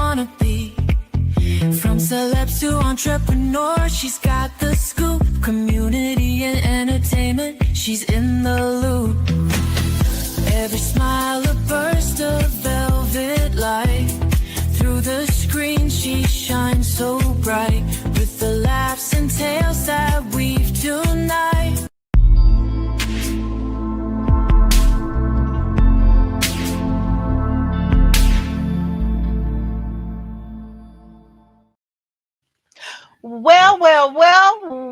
wanna be. From celebs to entrepreneurs, she's got the scoop. Community and entertainment, she's in the loop. Every smile a burst of velvet light. Through the screen she shines so bright. With the laughs and tales that weave tonight. Well,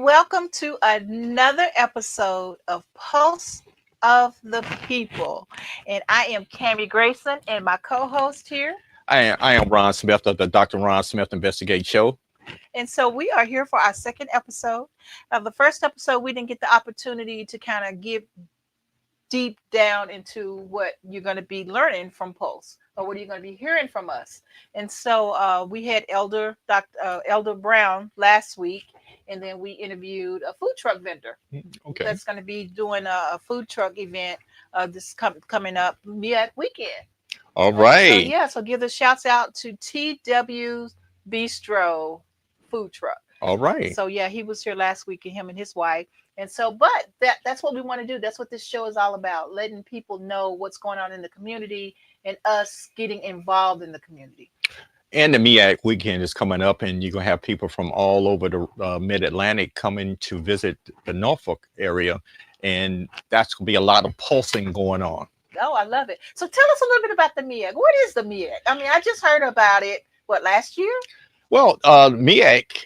welcome to another episode of Pulse of the People. And I am Kami Grayson, and my co-host here. I am Ron Smith of the Dr. Ron Smith Investigate Show. And so we are here for our second episode. The first episode, we didn't get the opportunity to kind of get deep down into what you're going to be learning from Pulse, or what are you going to be hearing from us. And so we had Elder Brown last week, and then we interviewed a food truck vendor that's going to be doing a food truck event coming up mid weekend. All right. So give the shouts out to TW Bistro Food Truck. All right. So he was here last week, and him and his wife. And so, but that's what we want to do. That's what this show is all about, letting people know what's going on in the community and us getting involved in the community. And the MEAC weekend is coming up, and you're going to have people from all over the mid-Atlantic coming to visit the Norfolk area. And that's going to be a lot of pulsing going on. Oh, I love it. So tell us a little bit about the MEAC. What is the MEAC? I mean, I just heard about it, last year? Well, MEAC,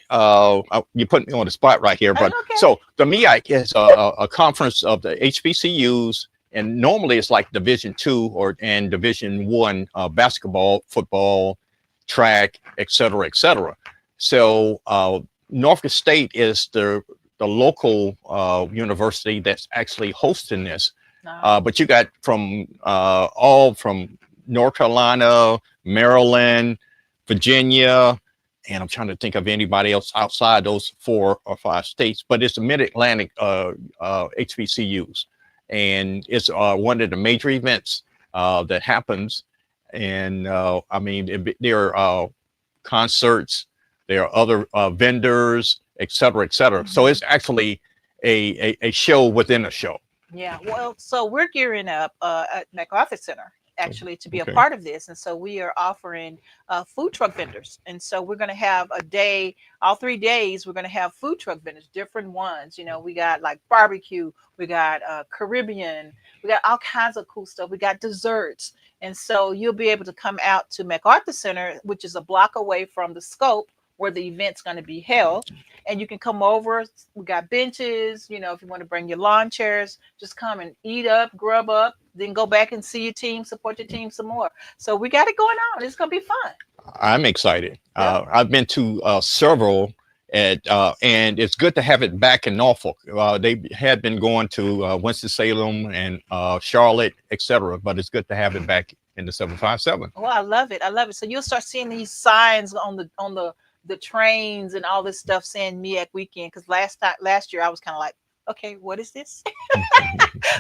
you put me on the spot right here. But So the MEAC is a conference of the HBCUs, and normally it's like Division II and Division I, basketball, football, track, et cetera, et cetera. So Norfolk State is the local university that's actually hosting this. But you got all from North Carolina, Maryland, Virginia, and I'm trying to think of anybody else outside those 4 or 5 states, but it's the Mid-Atlantic HBCUs. And it's one of the major events that happens. And there are concerts, there are other vendors, et cetera, et cetera. So it's actually a show within a show. Yeah, well, so we're gearing up at MacArthur Center actually to be a part of this, and so we are offering food truck vendors, and so we're going to have a day, all 3 days we're going to have food truck vendors, different ones. We got like barbecue, we got Caribbean, we got all kinds of cool stuff, we got desserts. And so you'll be able to come out to MacArthur Center, which is a block away from the Scope where the event's going to be held. And you can come over. We got benches, if you want to bring your lawn chairs, just come and eat up, grub up, then go back and see your team, support your team some more. So we got it going on. It's going to be fun. I'm excited. Yeah. I've been to several, and it's good to have it back in Norfolk. They had been going to Winston-Salem and Charlotte, et cetera, but it's good to have it back in the 757. Oh, I love it. So you'll start seeing these signs on the trains and all this stuff saying MEAC weekend, because last year I was kind of like, okay, what is this?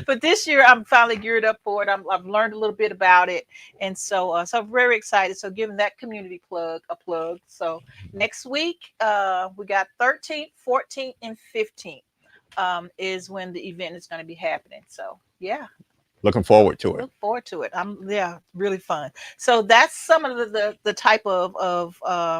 But this year I'm finally geared up for it. I've learned a little bit about it, and so I'm very excited. So giving that community a plug. So next week we got 13th, 14th, and 15th is when the event is going to be happening. So looking forward to it. Look forward to it. Really fun. So that's some of the type of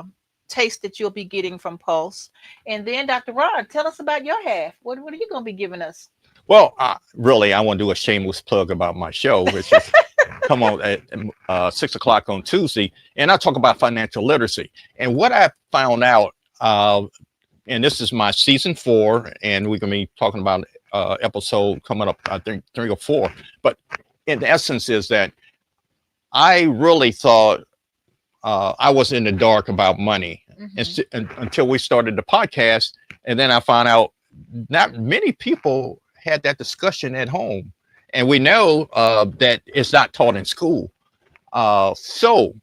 taste that you'll be getting from Pulse. And then Dr. Ron, tell us about your half. What are you going to be giving us? Well, really, I want to do a shameless plug about my show, which is come on at 6 o'clock on Tuesday. And I talk about financial literacy. And what I found out, and this is my season 4, and we're going to be talking about episode coming up, I think 3 or 4. But in essence is that I really thought I was in the dark about money until we started the podcast. And then I found out not many people had that discussion at home. And we know that it's not taught in school. So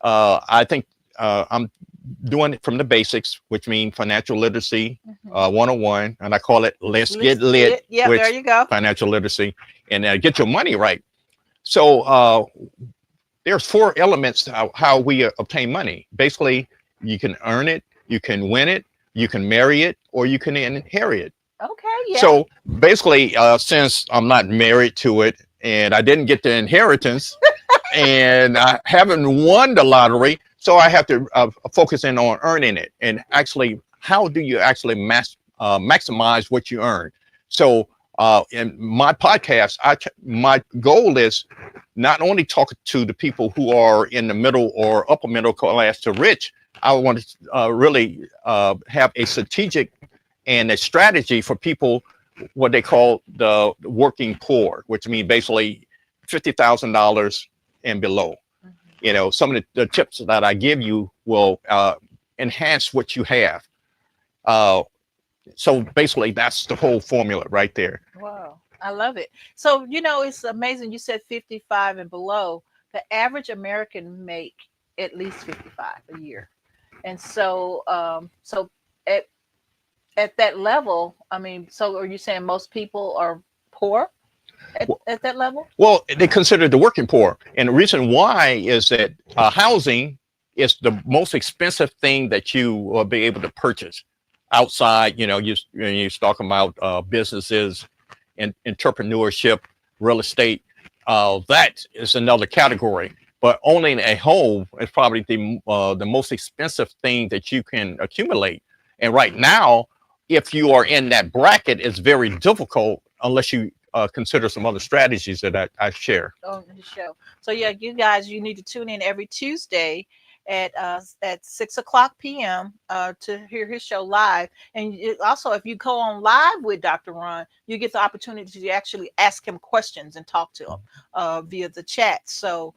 I think I'm doing it from the basics, which means financial literacy 101. And I call it Let's Get Lit. Yeah, there you go. Financial literacy, and get your money right. So there's 4 elements to how we obtain money. Basically, you can earn it, you can win it, you can marry it, or you can inherit it. Okay. Yeah. So basically, since I'm not married to it and I didn't get the inheritance and I haven't won the lottery, so I have to focus in on earning it. And actually, how do you actually maximize what you earn? So in my podcast, my goal is not only talk to the people who are in the middle or upper middle class to rich. I want to really have a strategic and a strategy for people, what they call the working poor, which means basically $50,000 and below. You know, some of the tips that I give you will enhance what you have. So basically, that's the whole formula right there. Wow, I love it. So, you know, it's amazing. You said 55 and below. The average American make at least 55 a year. And so, so at that level, I mean, so are you saying most people are poor at that level? Well, they consider the working poor. And the reason why is that housing is the most expensive thing that you will be able to purchase outside. You know, you're talking about businesses and entrepreneurship, real estate. That is another category. But owning a home is probably the most expensive thing that you can accumulate. And right now, if you are in that bracket, it's very difficult unless you consider some other strategies that I share on the show. So yeah, you guys, you need to tune in every Tuesday at 6:00 p.m. To hear his show live. And also, if you go on live with Dr. Ron, you get the opportunity to actually ask him questions and talk to him via the chat. So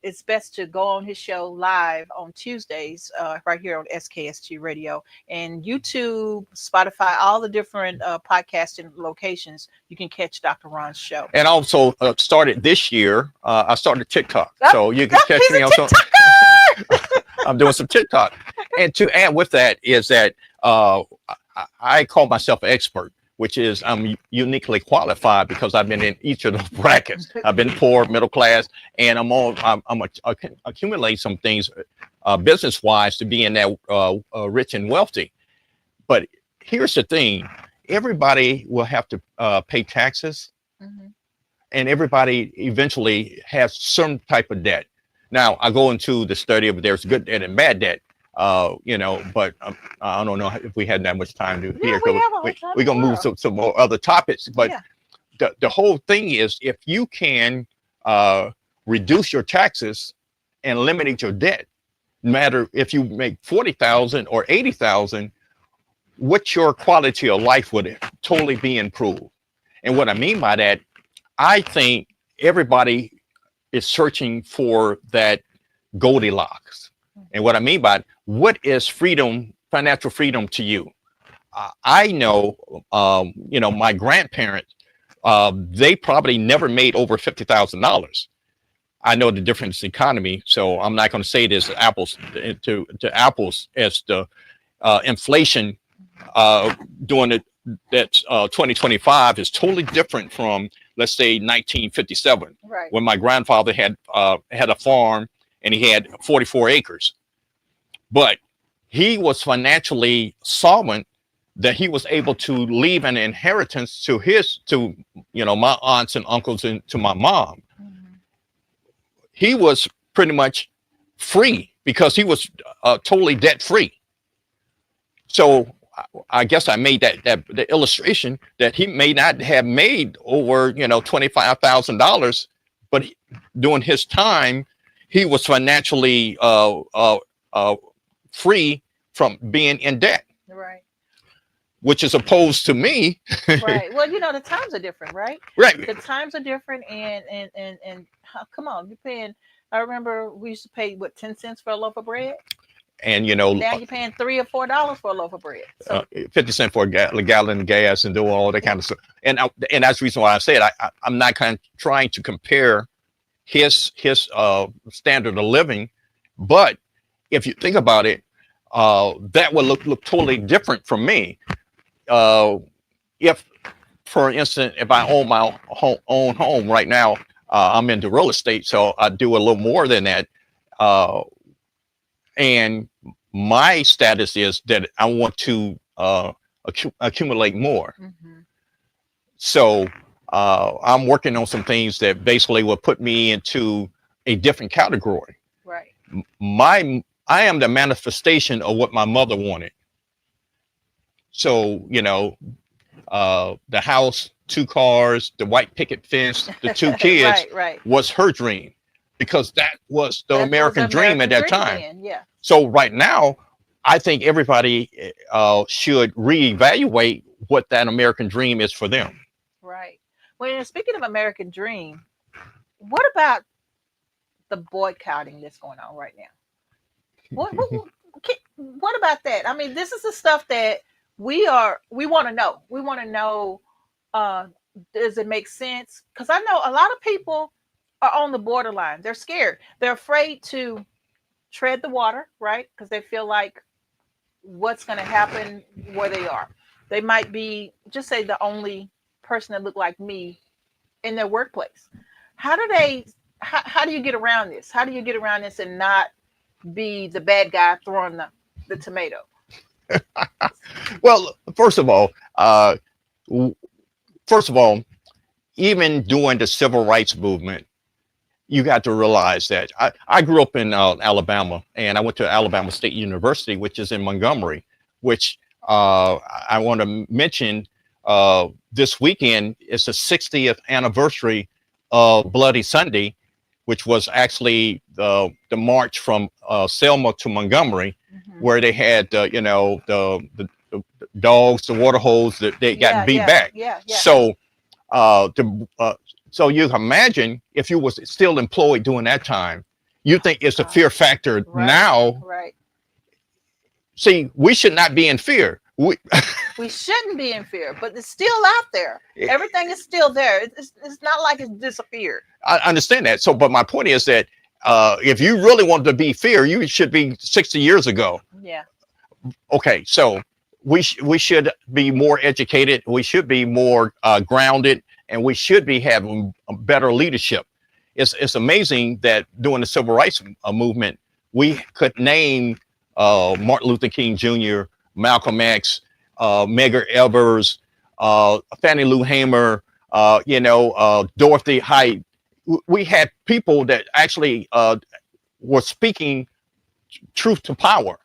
it's best to go on his show live on Tuesdays right here on SKST Radio and YouTube, Spotify, all the different podcasting locations. You can catch Dr. Ron's show. And also started this year, I started TikTok. So you can catch me on some. I'm doing some TikTok. And to add with that is that I call myself an expert, which is I'm uniquely qualified because I've been in each of those brackets. I've been poor, middle class, and I can accumulate some things business wise to be in that rich and wealthy. But here's the thing. Everybody will have to pay taxes, and everybody eventually has some type of debt. Now, I go into the study of there's good debt and bad debt, you know, but I don't know if we had that much time to hear. We're going to move to some more other topics. But the whole thing is if you can reduce your taxes and eliminate your debt, no matter if you make 40,000 or 80,000, what your quality of life would totally be improved. And what I mean by that, I think everybody is searching for that Goldilocks. And what I mean by it, what is freedom, financial freedom to you? I know, you know, my grandparents, they probably never made over $50,000. I know the difference in economy, so I'm not going to say this apples to apples as the inflation during that 2025 is totally different from, let's say, 1957, when my grandfather had a farm and he had 44 acres. But he was financially solvent that he was able to leave an inheritance to you know, my aunts and uncles and to my mom. He was pretty much free because he was totally debt free. So I guess I made that the illustration that he may not have made over, you know, $25,000, but during his time, he was financially free from being in debt. Right. Which is opposed to me. Right. Well, you know, the times are different, right? Right. The times are different, and come on, you're paying. I remember we used to pay 10 cents for a loaf of bread. And you know, now you're paying $3 or $4 for a loaf of bread. So 50 cents for a gallon of gas and do all that kind of stuff. And that's the reason why I said I'm not trying to compare his standard of living, but if you think about it, that would look totally different from me. If, for instance, if I own my own home right now, I'm into real estate, so I do a little more than that. And my status is that I want to accumulate more. So I'm working on some things that basically will put me into a different category. Right. I am the manifestation of what my mother wanted. So, you know, the house, 2 cars, the white picket fence, the 2 kids was her dream, because that was the American dream at that time. Then, yeah. So right now, I think everybody should reevaluate what that American dream is for them. Right. Well, speaking of American dream, what about the boycotting that's going on right now? What about that? I mean, this is the stuff that we want to know. We want to know, does it make sense? Because I know a lot of people are on the borderline. They're scared. They're afraid to tread the water, right? Because they feel like what's going to happen where they are. They might be, just say, the only person that look like me in their workplace. How do you get around this? How do you get around this and not be the bad guy throwing the tomato? Well, first of all, even during the civil rights movement, you got to realize that I grew up in Alabama, and I went to Alabama State University, which is in Montgomery, which I want to mention this weekend is the 60th anniversary of Bloody Sunday, which was actually the march from Selma to Montgomery, where they had the dogs, the water hose that they got beat back. So so you can imagine if you was still employed during that time, you think it's a fear factor now. Right. See, we should not be in fear. We shouldn't be in fear, but it's still out there. Everything is still there. It's not like it's disappeared. I understand that. So, but my point is that if you really want to be fear, you should be 60 years ago. Yeah. Okay. So we should be more educated. We should be more grounded, and we should be having a better leadership. It's amazing that during the civil rights movement, we could name Martin Luther King Jr., Malcolm X, Medgar Evers, Fannie Lou Hamer, Dorothy Height. We had people that actually were speaking truth to power.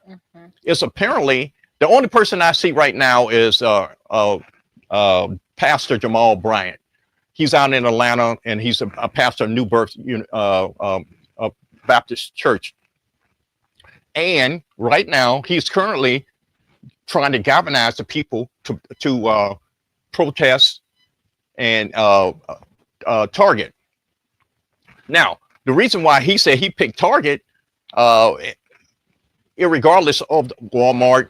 It's apparently the only person I see right now is Pastor Jamal Bryant. He's out in Atlanta, and he's a pastor of New Birth Baptist Church. And right now, he's currently trying to galvanize the people to protest and Target. Now, the reason why he said he picked Target, irregardless of Walmart,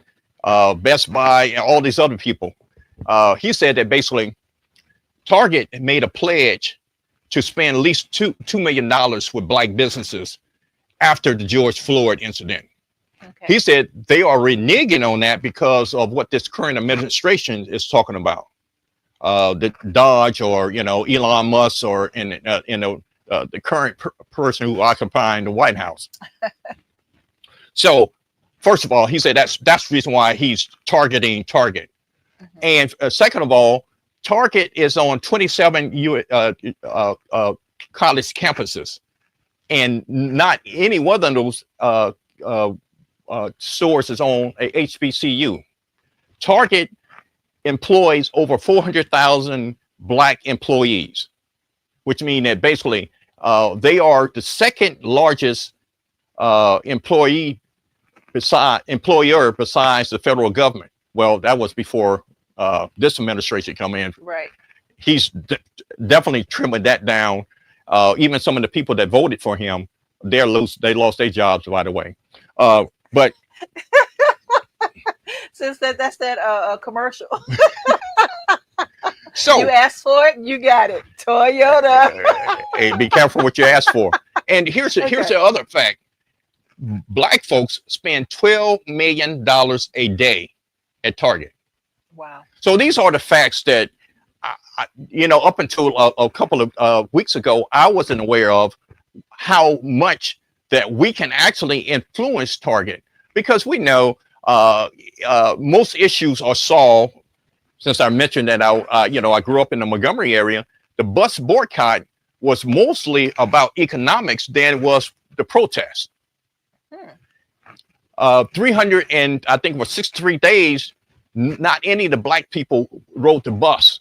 Best Buy, and all these other people, he said that basically Target made a pledge to spend at least $2 million with black businesses after the George Floyd incident. Okay. He said they are reneging on that because of what this current administration is talking about. The Dodge, or Elon Musk, or the current person who occupying the White House. So, first of all, he said that's the reason why he's targeting Target. And second of all, Target is on 27 college campuses, and not any one of those stores is on a HBCU. Target employs over 400,000 black employees, which means that basically they are the second largest employer besides the federal government. Well, that was before this administration come in. Right. He's definitely trimming that down. Even some of the people that voted for him, they lost their jobs right away. But since that's that commercial. So you asked for it, you got it. Toyota. Hey, be careful what you ask for. And here's the other fact. Black folks spend $12 million a day at Target. Wow. So these are the facts that up until a couple of weeks ago, I wasn't aware of how much that we can actually influence Target, because we know most issues are solved. Since I mentioned that I grew up in the Montgomery area, the bus boycott was mostly about economics than it was the protest. 300 and I think it was 63 days, not any of the black people rode the bus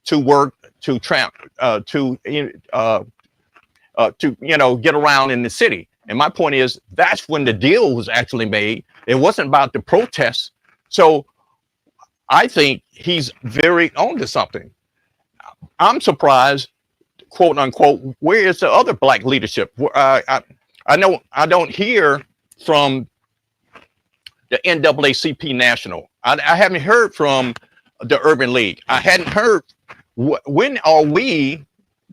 to work, to get around in the city. And my point is, that's when the deal was actually made. It wasn't about the protests. So I think he's very on to something. I'm surprised, quote unquote, where is the other black leadership? I know I don't hear from the NAACP National. I haven't heard from the Urban League. I hadn't heard. When are we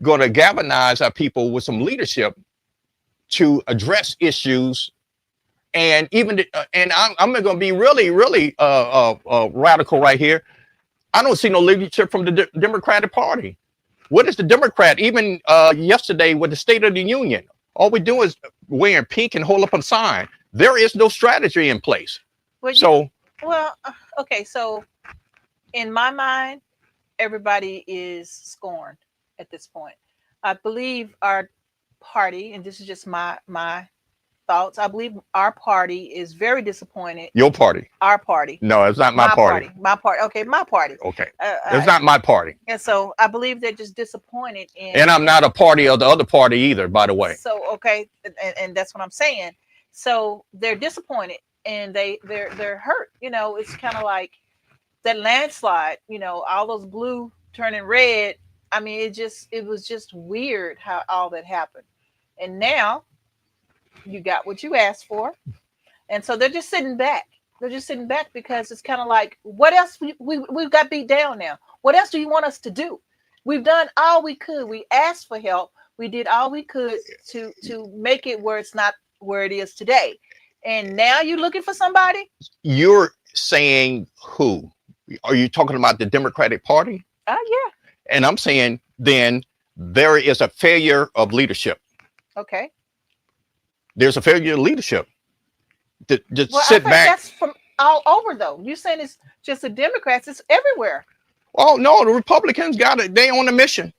going to galvanize our people with some leadership to address issues? And even I'm going to be really radical right here. I don't see no leadership from the Democratic Party. What is the Democrat? Even yesterday with the State of the Union, all we do is wearing pink and hold up a sign. There is no strategy in place. Okay. So in my mind, everybody is scorned at this point. I believe our party, and this is just my thoughts, I believe our party is very disappointed. Your party? Our party. No, it's not my party. My party. Okay, my party. Okay. It's not my party. And so I believe they're just disappointed in. And I'm not a party of the other party either, by the way. So okay, and that's what I'm saying. So they're disappointed and they're hurt. It's kind of like that landslide. All those blue turning red. I mean, it was just weird how all that happened. And now you got what you asked for. And so they're just sitting back. They're just sitting back because it's kind of like, what else? We've got beat down now. What else do you want us to do? We've done all we could. We asked for help. We did all we could to make it where it's not where it is today. And now you're looking for somebody? You're saying who? Are you talking about the Democratic Party? Yeah. And I'm saying then there is a failure of leadership. Okay. There's a failure of leadership. Sit back. That's from all over, though. You're saying it's just the Democrats. It's everywhere. Oh, no, the Republicans got it. They on a mission.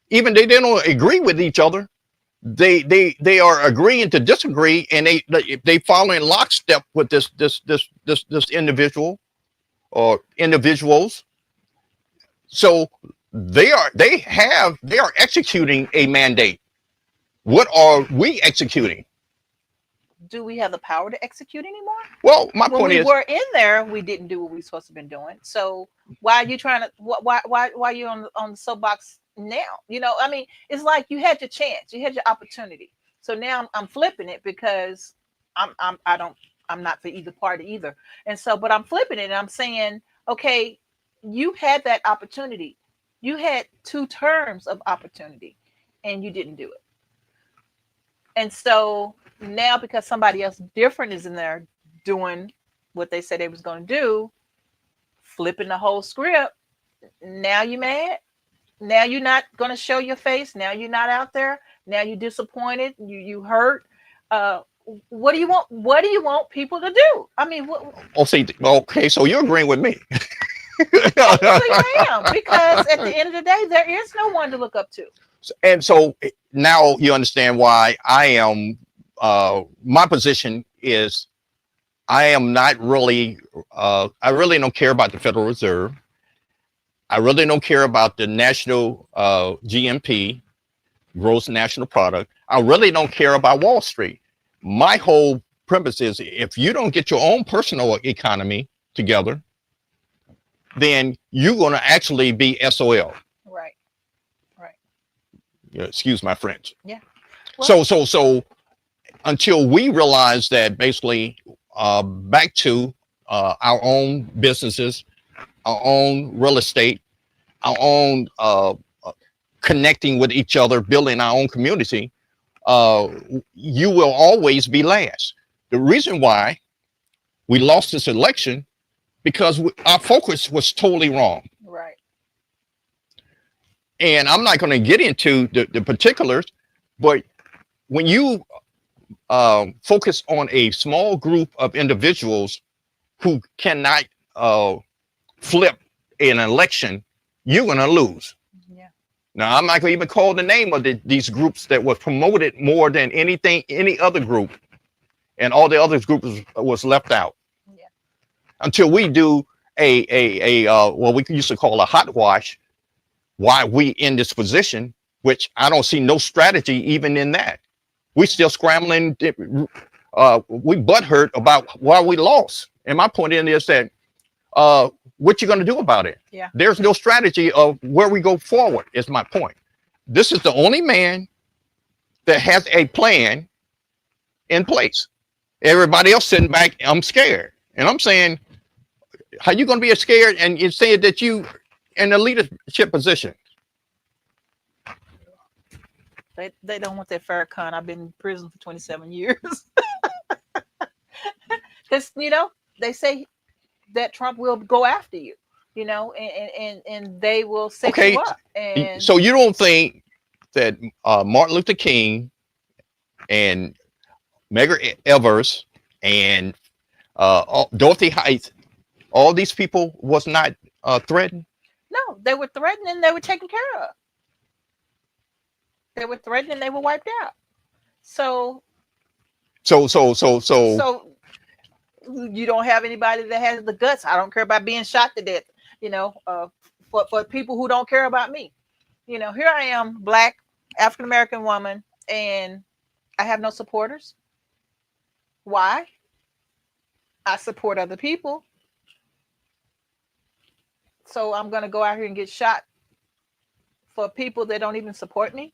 Even they don't agree with each other. They are agreeing to disagree, and they follow in lockstep with this individual or individuals. So they are executing a mandate. What are we executing? Do we have the power to execute anymore? Well, my point is, when we were in there, we didn't do what we were supposed to have been doing. So why are you trying to? Why are you on the soapbox now? I mean, it's like you had your chance, you had your opportunity. So now I'm flipping it because I'm not for either party either. And so, but I'm flipping it and I'm saying, okay, you had that opportunity. You had 2 terms of opportunity, and you didn't do it. And so now, because somebody else different is in there doing what they said they was going to do, flipping the whole script, now you mad? Now you're not going to show your face? Now you're not out there? Now you're disappointed? You hurt? What do you want? What do you want people to do? I mean, okay, so you're agreeing with me. I am, because at the end of the day, there is no one to look up to. And so now you understand why I am. My position is I am not really. I really don't care about the Federal Reserve. I really don't care about the national GNP, gross national product. I really don't care about Wall Street. My whole premise is if you don't get your own personal economy together, then you're going to actually be SOL. Right. Yeah, excuse my French. Yeah. Well, so until we realize that basically back to our own businesses, our own real estate, our own connecting with each other, building our own community, you will always be last. The reason why we lost this election, because our focus was totally wrong. Right. And I'm not going to get into the particulars, but when you focus on a small group of individuals who cannot flip an election, you're going to lose. Yeah. Now, I'm not going to even call the name of these groups that was promoted more than any other group, and all the other groups was left out. Yeah. Until we do a what we used to call a hot wash, why we in this position, which I don't see no strategy even in that. We still scrambling. We butthurt about why we lost. And my point in is that what you going to do about it? Yeah. There's no strategy of where we go forward, is my point. This is the only man that has a plan in place. Everybody else sitting back, I'm scared. And I'm saying, how you going to be scared and you saying that you in a leadership position? They don't want that Farrakhan. I've been in prison for 27 years. Because, they say that Trump will go after you, and they will set you up. And so you don't think that Martin Luther King and Medgar Evers and Dorothy Height, all these people was not threatened? No, they were threatened and they were taken care of. They were threatened and they were wiped out. So you don't have anybody that has the guts. I don't care about being shot to death, for people who don't care about me. Here I am, Black, African-American woman, and I have no supporters. Why? I support other people. So I'm going to go out here and get shot for people that don't even support me.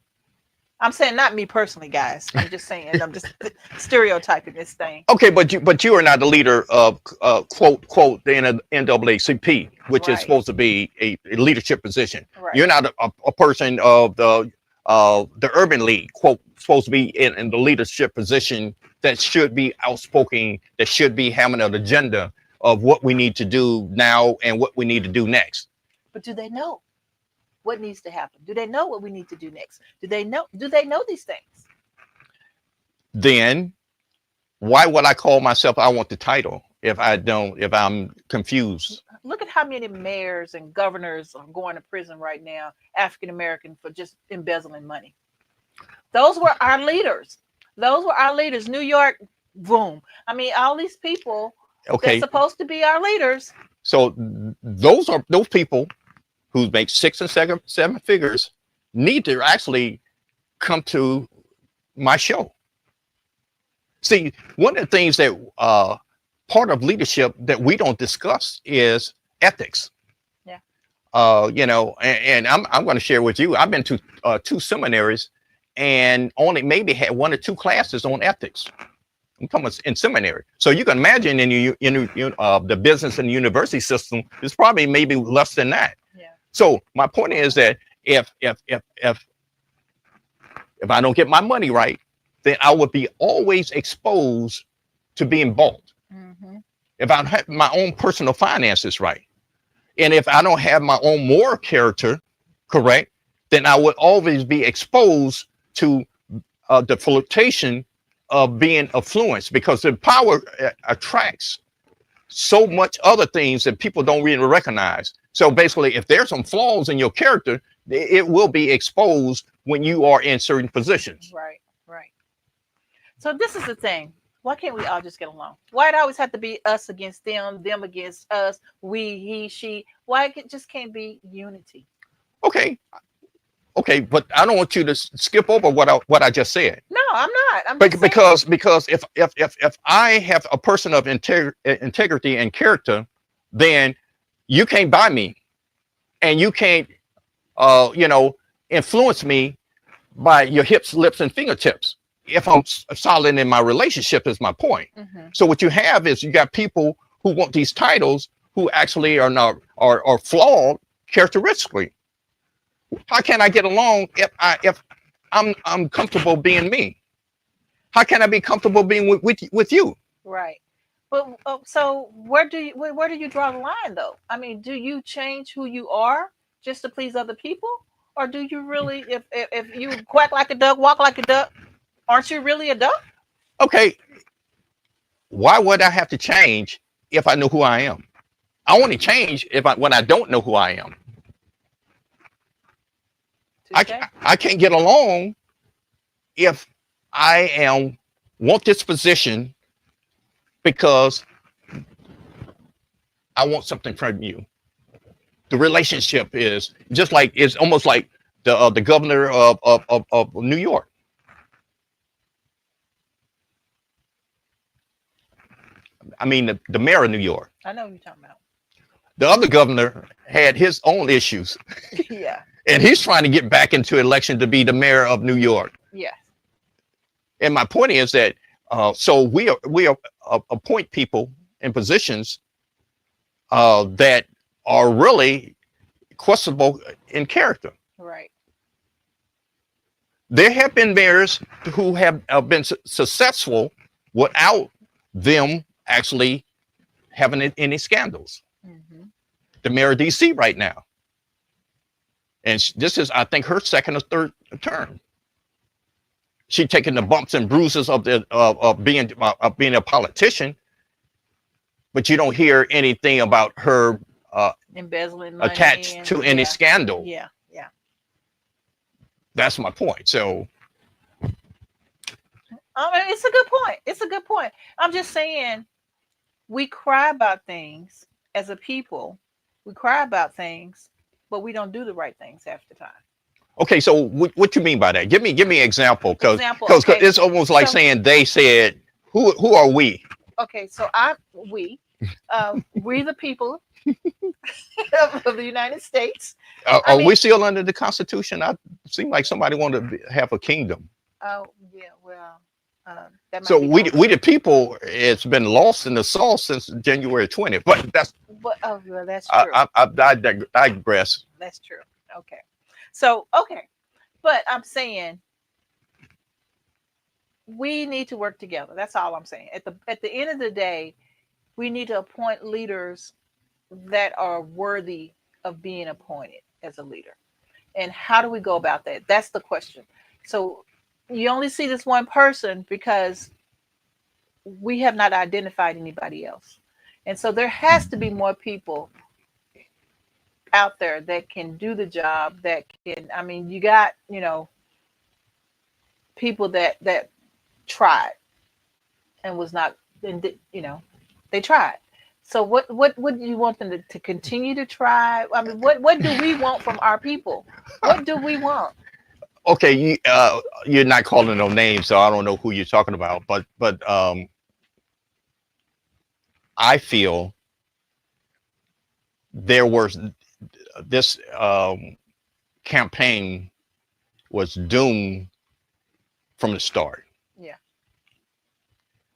I'm saying not me personally, guys. I'm just saying. I'm just stereotyping this thing. Okay, but you are not the leader of quote the NAACP, which is supposed to be a leadership position. Right. You're not a person of the Urban League, quote, supposed to be in the leadership position that should be outspoken, that should be having an agenda of what we need to do now and what we need to do next. But do they know what needs to happen? Do they know what we need to do next? Do they know these things? Then why would I call myself I want the title if I'm confused? Look at how many mayors and governors are going to prison right now, African American, for just embezzling money. Those were our leaders. New York, boom. I mean, all these people they're supposed to be our leaders. So those people who make 6 and 7 figures need to actually come to my show. See, one of the things that part of leadership that we don't discuss is ethics. Yeah. And I'm going to share with you. I've been to 2 seminaries and only maybe had 1 or 2 classes on ethics. I'm talking in seminary. So you can imagine in the business and university system, it's probably maybe less than that. Yeah. So my point is that if I don't get my money right, then I would be always exposed to being bought. Mm-hmm. If I don't have my own personal finances right, and if I don't have my own moral character correct, then I would always be exposed to the flirtation of being influenced, because the power attracts so much other things that people don't really recognize. So basically, if there's some flaws in your character, it will be exposed when you are in certain positions. Right. So this is the thing. Why can't we all just get along? Why it always have to be us against them against us, we, he, she? Why it just can't be unity? Okay, but I don't want you to skip over what I just said. No, I'm not. Because if I have a person of integrity and character, then you can't buy me, and you can't influence me by your hips, lips, and fingertips. If I'm solid in my relationship, is my point. Mm-hmm. So what you have is you got people who want these titles who actually are flawed characteristically. How can I get along if I'm comfortable being me? How can I be comfortable being with you? Right. But so where do you draw the line though? I mean, do you change who you are just to please other people, Or do you really, if you quack like a duck, walk like a duck, aren't you really a duck? Okay, why would I have to change if I know who I am? I only change when I don't know who I am. I can't get along if I want this position because I want something from you. The relationship is just like, it's almost like the governor of New York. I mean, the mayor of New York. I know what you're talking about. The other governor had his own issues. Yeah. And he's trying to get back into election to be the mayor of New York. Yes. And my point is that so we appoint people in positions that are really questionable in character. Right. There have been mayors who have been successful without them actually having any scandals. Mm-hmm. The mayor of DC right now. And this is, I think, her second or third term. She's taking the bumps and bruises of being a politician, but you don't hear anything about her embezzling money attached to any scandal. Yeah, yeah. That's my point. So, I mean, it's a good point. It's a good point. I'm just saying, we cry about things as a people. We cry about things, but we don't do the right things half the time. Okay, so what you mean by that? Give me an example, because okay. It's almost like saying they said, who are we? Okay, so we the people of the United States. Are we still under the Constitution? I seem like somebody wanted to have a kingdom. Oh yeah, well, that might so be we the people. It's been lost in the sauce since January 20th. But that's. But well, that's true. I digress. That's true. Okay. So, okay. But I'm saying we need to work together. That's all I'm saying. At the end of the day, we need to appoint leaders that are worthy of being appointed as a leader. And how do we go about that? That's the question. So you only see this one person because we have not identified anybody else. And so there has to be more people out there that can do the job, that can, I mean, you got, people that tried and was not, they tried. So what do you want them to continue to try? I mean, what do we want from our people? What do we want? Okay, you're not calling no names, so I don't know who you're talking about, but I feel there was this campaign was doomed from the start. Yeah.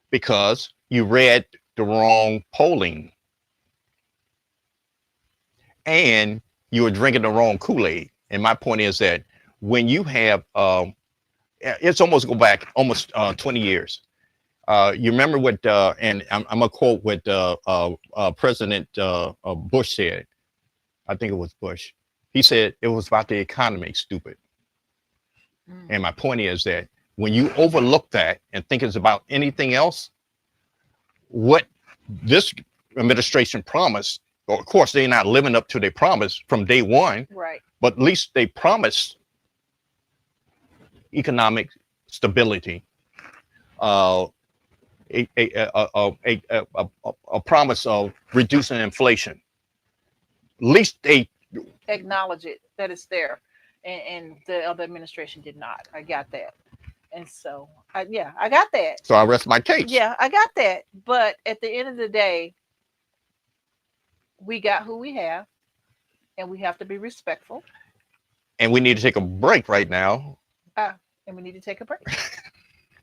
Because you read the wrong polling and you were drinking the wrong Kool-Aid. And my point is that when you have, it's almost go back almost 20 years. You remember what, and I'm gonna quote what President Bush said. I think it was Bush. He said it was about the economy, stupid. And my point is that when you overlook that and think it's about anything else, what this administration promised, well, of course, they're not living up to their promise from day one, right? But at least they promised economic stability, a promise of reducing inflation. At least they acknowledge it, that it's there, and the other administration did not. I got that. And so, I got that. So I rest my case. Yeah, I got that. But at the end of the day, we got who we have, and we have to be respectful. And we need to take a break right now. And we need to take a break.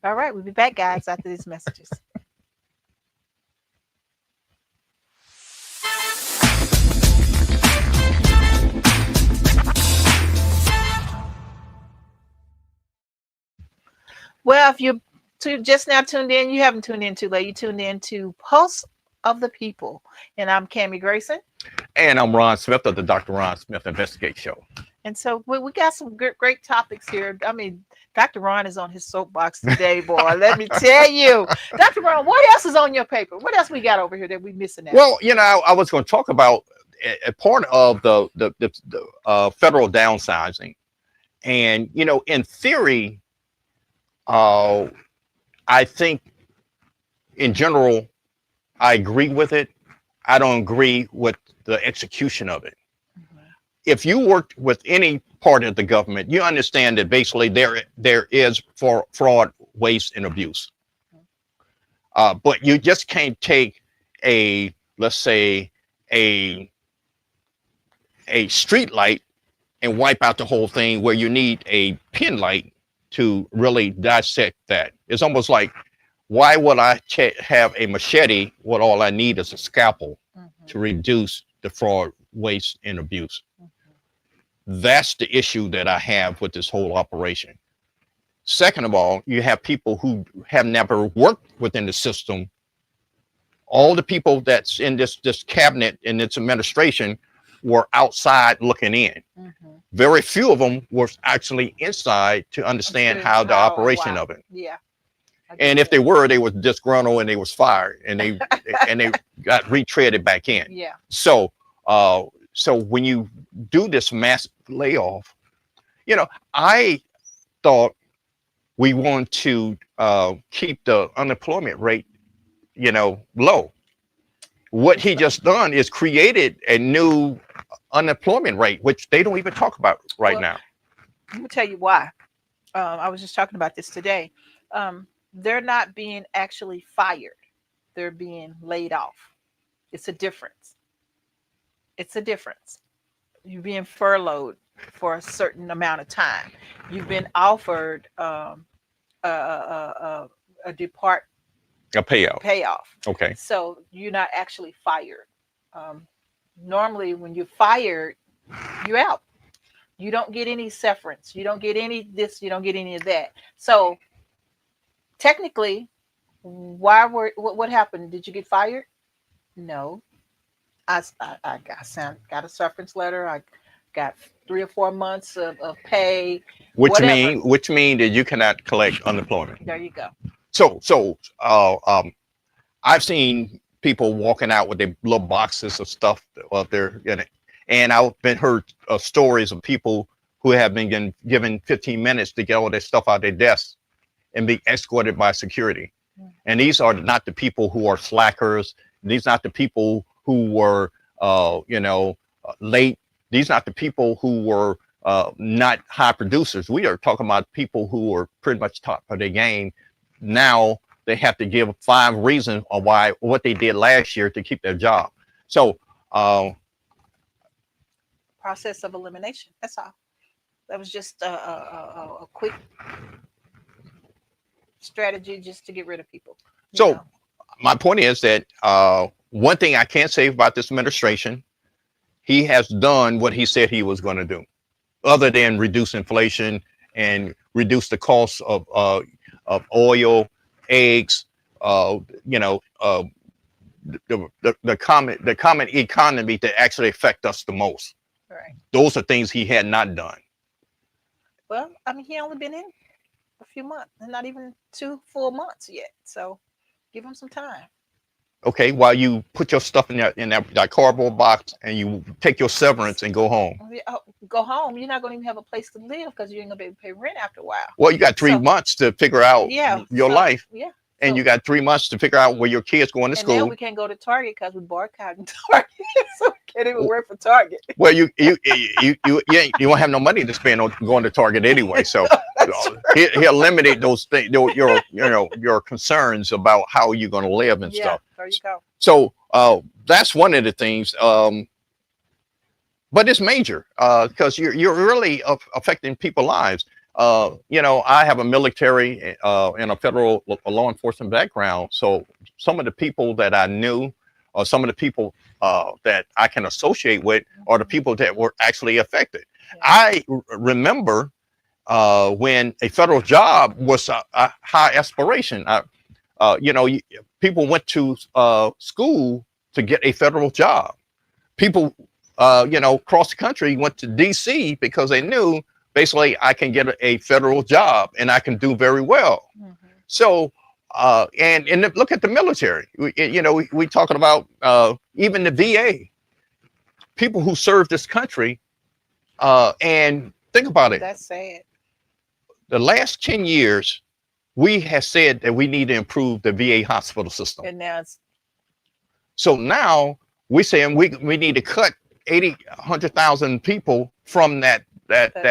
All right, we'll be back, guys, after these messages. Well, if you just now tuned in, you haven't tuned in too late. You tuned in to Pulse of the People. And I'm Kami Grayson. And I'm Ron Smith of the Dr. Ron Smith Investigate Show. And so we got some great topics here. I mean, Dr. Ron is on his soapbox today, boy. Let me tell you. Dr. Ron, what else is on your paper? What else we got over here that we missing out? Well, I was going to talk about a part of the federal downsizing. And, in theory, I think in general, I agree with it. I don't agree with the execution of it. If you worked with any part of the government, you understand that basically there is fraud, waste, and abuse. But you just can't take let's say a street light and wipe out the whole thing, where you need a pin light to really dissect that. It's almost like, why would I have a machete when all I need is a scalpel to reduce the fraud, waste, and abuse? That's the issue that I have with this whole operation. Second of all, you have people who have never worked within the system. All the people that's in this cabinet and its administration were outside looking in. Very few of them were actually inside to understand how the operation of it. Yeah. And if they were disgruntled and they was fired, and they got retreaded back in. Yeah. So when you do this mass layoff, I thought we want to keep the unemployment rate, low. What he just done is created a new unemployment rate, which they don't even talk about now. Let me tell you why. I was just talking about this today. They're not being actually fired. They're being laid off. It's a difference. You're being furloughed for a certain amount of time. You've been offered a payoff. Okay. So you're not actually fired. Normally, when you're fired, you're out. You don't get any severance. You don't get any this. You don't get any of that. So technically, what happened? Did you get fired? No. I got a severance letter. I got 3 or 4 months of pay. Which mean that you cannot collect unemployment. There you go. So I've seen people walking out with their little boxes of stuff out there in it, and I've heard stories of people who have been given 15 minutes to get all their stuff out of their desks and be escorted by security. And these are not the people who are slackers. These are not the people who were, late. These are not the people who were not high producers. We are talking about people who were pretty much top of their game. Now they have to give 5 reasons of what they did last year to keep their job. So, process of elimination. That's all. That was just a quick strategy just to get rid of people. So my point is that one thing I can't say about this administration, he has done what he said he was going to do, other than reduce inflation and reduce the cost of oil, eggs, the common economy that actually affect us the most. Right. Those are things he had not done. Well, I mean, he only been in a few months, not even 2 full months yet. So give him some time. Okay, while you put your stuff in that cardboard box and you take your severance and go home. Go home. You're not going to even have a place to live because you ain't going to be able to pay rent after a while. Well, you got 3 months to figure out your life. Yeah. And you got 3 months to figure out where your kids going to school. And now we can't go to Target because we boycotting Target, so we can't even work for Target. Well, you won't have no money to spend on going to Target anyway. So he eliminate those things, your concerns about how you're going to live and stuff. There you go. So that's one of the things. But it's major because you're really affecting people's lives. I have a military and a federal law enforcement background. So some of the people that I knew, or some of the people that I can associate with, are the people that were actually affected. Yeah. I remember when a federal job was a high aspiration. People went to school to get a federal job. People across the country, went to DC because they knew basically I can get a federal job and I can do very well. Mm-hmm. So, and look at the military. We talking about even the VA, people who serve this country, and think about it. That's sad. The last 10 years, we have said that we need to improve the VA hospital system. And now so now we're saying we need to cut 100,000 people from that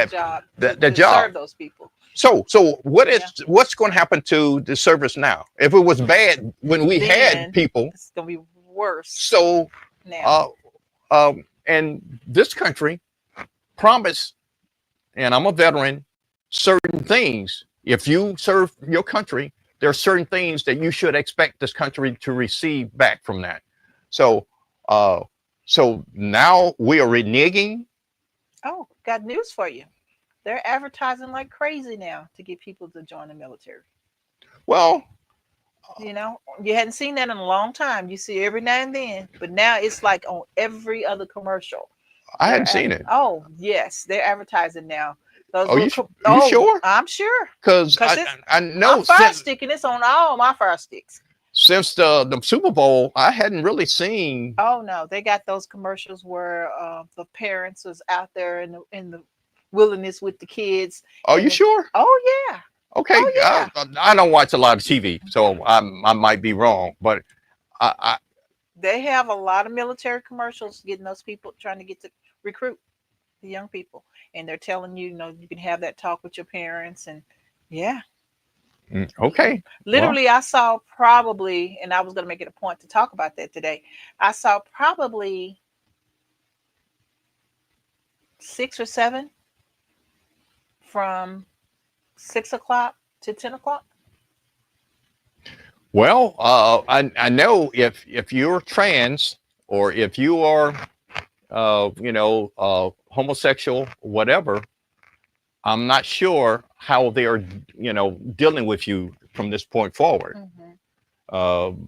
job. That job. Serve those people. So what's going to happen to the service now? If it was bad when we had people, it's going to be worse. So now, and this country promised, and I'm a veteran, certain things. If you serve your country, there are certain things that you should expect this country to receive back from that. So, so now we are reneging. Oh, got news for you. They're advertising like crazy now to get people to join the military. Well, you hadn't seen that in a long time. You see every now and then, but now it's like on every other commercial. I hadn't seen it. Oh, yes. They're advertising now. You sure? I'm sure. Because I know. I'm fire sticking this on all my fire sticks. Since the Super Bowl, I hadn't really seen. Oh, no. They got those commercials where the parents was out there in the wilderness with the kids. Are you sure? Oh, yeah. Okay. Oh, yeah. I don't watch a lot of TV, so I might be wrong. But they have a lot of military commercials getting those people, trying to get to recruit the young people. And they're telling you, you can have that talk with your parents. And yeah. Okay. Literally, I saw probably, and I was going to make it a point to talk about that today. I saw probably 6 or 7 from 6 o'clock to 10 o'clock. Well, I know if you're trans or if you are, homosexual, whatever, I'm not sure how they are, dealing with you from this point forward. Mm-hmm.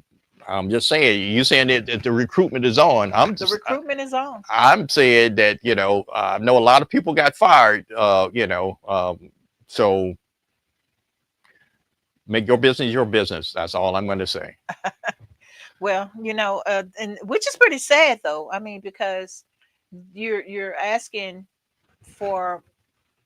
I'm just saying, you saying that the recruitment is on. The recruitment is on. I'm saying that, I know a lot of people got fired, so make your business your business. That's all I'm going to say. Well, and which is pretty sad, though. I mean, because you're asking for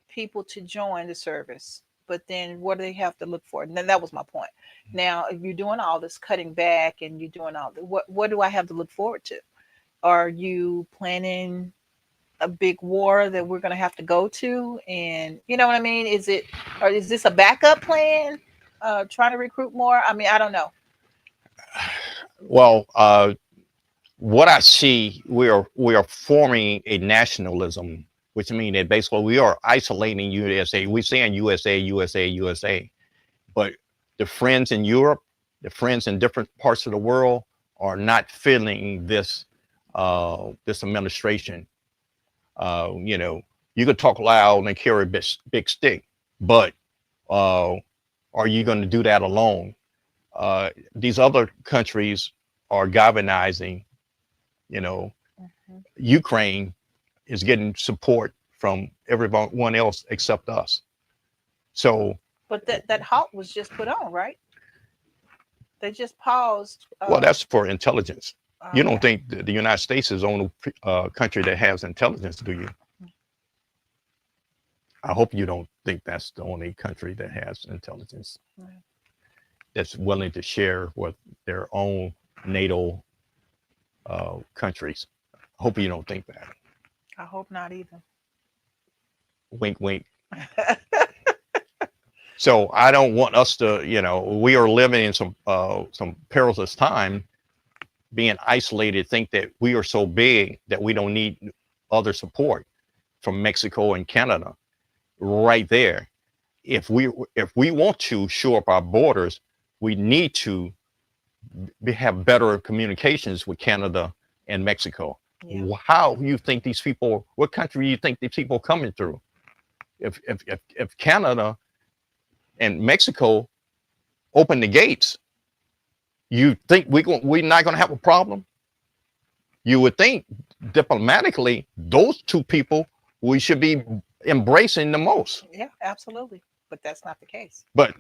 people to join the service, but then what do they have to look for? And then that was my point. Now, if you're doing all this cutting back and you're doing all what do I have to look forward to? Are you planning a big war that we're going to have to go to? And you know what I mean? Is this a backup plan? Trying to recruit more? I mean, I don't know. Well, what I see, we are forming a nationalism, which means that basically we are isolating USA. We're saying USA, USA, USA, but the friends in Europe, the friends in different parts of the world are not feeling this this administration. You could talk loud and carry a big stick, but are you going to do that alone? These other countries are galvanizing. Mm-hmm. Ukraine is getting support from everyone else except us. So, but that halt was just put on, right? They just paused. Well, that's for intelligence. You don't think the United States is the only country that has intelligence, do you? I hope you don't think that's the only country that has intelligence that's willing to share with their own NATO countries. I hope you don't think that. I hope not either. Wink, wink. So I don't want us to, we are living in some perilous time, being isolated, think that we are so big that we don't need other support from Mexico and Canada right there. If we want to shore up our borders, we need to have better communications with Canada and Mexico. Yeah. How you think these people, what country do you think these people are coming through? If Canada and Mexico open the gates, you think we're not going to have a problem? You would think diplomatically, those two people we should be embracing the most. Yeah, absolutely. But that's not the case. But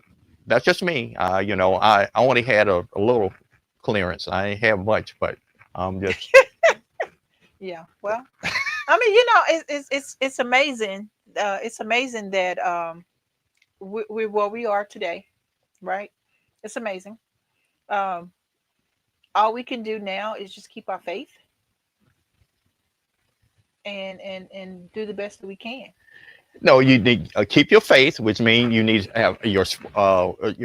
that's just me. I only had a little clearance. I ain't have much, but I'm just. Yeah. Well, I mean, it's amazing. It's amazing that we're where we are today, right? It's amazing. Um, all we can do now is just keep our faith and do the best that we can. No, you need keep your faith, which means you need to have your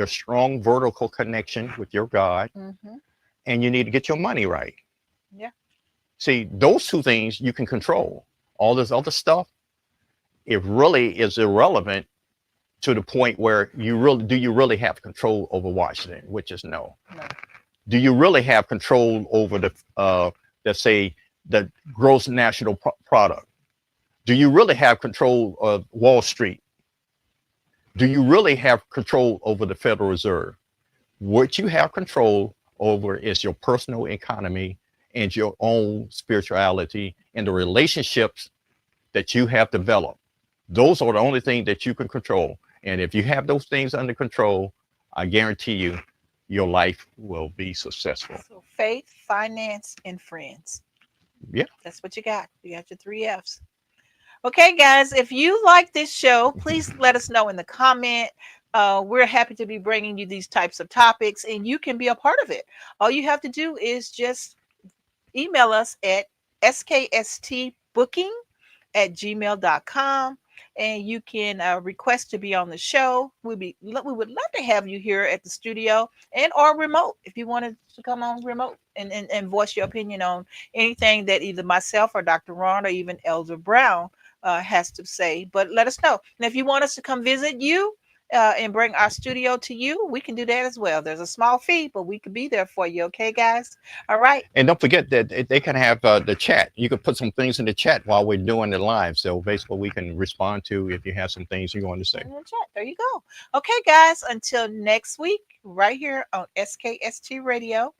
strong vertical connection with your God, Mm-hmm. and you need to get your money right. Yeah. See, those two things you can control. All this other stuff, it really is irrelevant to the point where you really have control over Washington, which is no. No. Do you really have control over let's say the gross national product? Do you really have control of Wall Street? Do you really have control over the Federal Reserve? What you have control over is your personal economy and your own spirituality and the relationships that you have developed. Those are the only things that you can control. And if you have those things under control, I guarantee you, your life will be successful. So faith, finance, and friends. Yeah. That's what you got. You got your 3 F's. Okay, guys, if you like this show, please let us know in the comment. We're happy to be bringing you these types of topics, and you can be a part of it. All you have to do is just email us at skstbooking@gmail.com, and you can request to be on the show. We would love to have you here at the studio and or remote if you wanted to come on remote and voice your opinion on anything that either myself or Dr. Ron or even Elder Brown has to say. But let us know. And if you want us to come visit you and bring our studio to you, we can do that as well. There's a small fee, but we could be there for you. Okay, guys? All right. And don't forget that they can have the chat. You can put some things in the chat while we're doing the live. So basically we can respond to if you have some things you want to say. In the chat. There you go. Okay, guys. Until next week, right here on SKST Radio,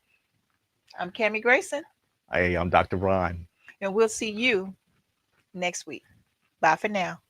I'm Kami Grayson. Hey, I'm Dr. Ron. And we'll see you next week. Bye for now.